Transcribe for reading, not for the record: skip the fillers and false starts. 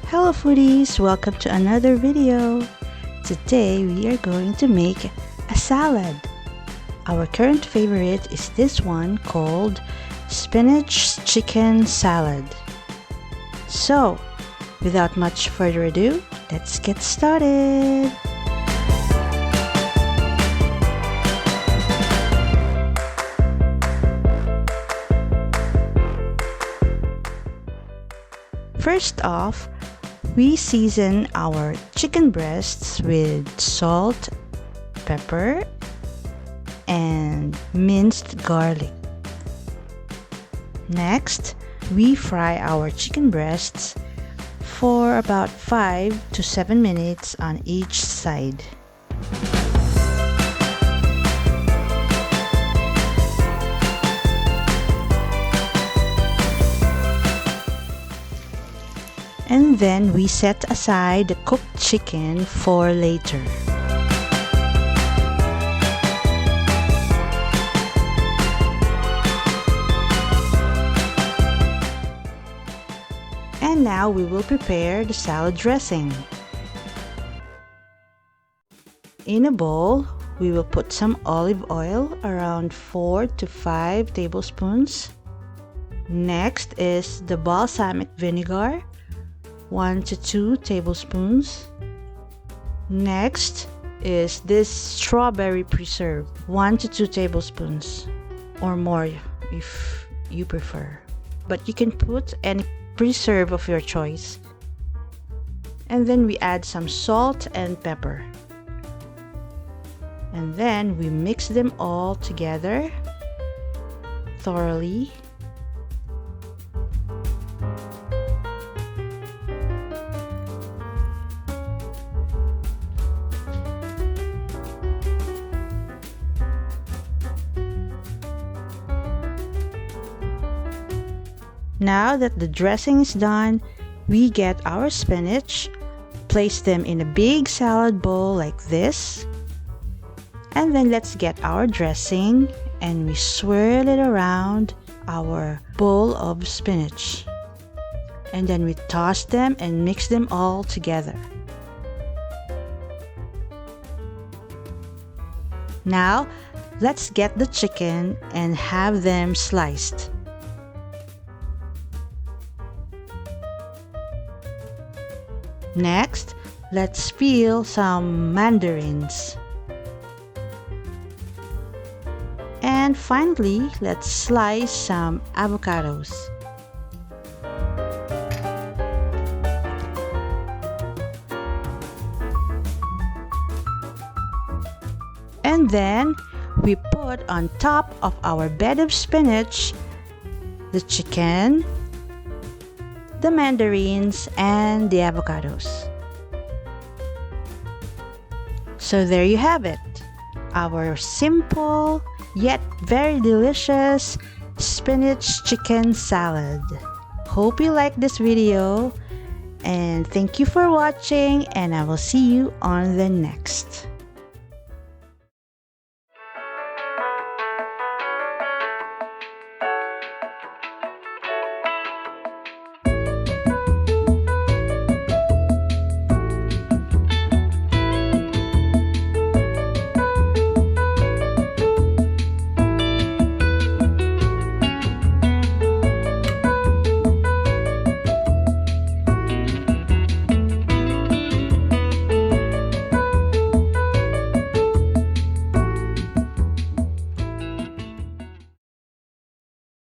Hello foodies, welcome to another video. Today we are going to make a salad. Our current favorite is this one called spinach chicken salad. So, without much further ado, let's get started. First off, we season our chicken breasts with salt, pepper, and minced garlic. Next, we fry our chicken breasts for about 5 to 7 minutes on each side. And then we set aside the cooked chicken for later. And now we will prepare the salad dressing. In a bowl, we will put some olive oil, around 4 to 5 tablespoons. Next is the balsamic vinegar, 1 to 2 tablespoons. Next is this strawberry preserve, 1 to 2 tablespoons or more if you prefer. But you can put any preserve of your choice. And then we add some salt and pepper. And then we mix them all together thoroughly. Now that the dressing is done, we get our spinach, place them in a big salad bowl like this, and then let's get our dressing and we swirl it around our bowl of spinach. And then we toss them and mix them all together. Now, let's get the chicken and have them sliced. Next, let's peel some mandarins. And finally, let's slice some avocados. And then we put on top of our bed of spinach the chicken, the mandarins, and the avocados. So there you have it, our simple yet very delicious spinach chicken salad. Hope you like this video and thank you for watching, and I will see you on the next.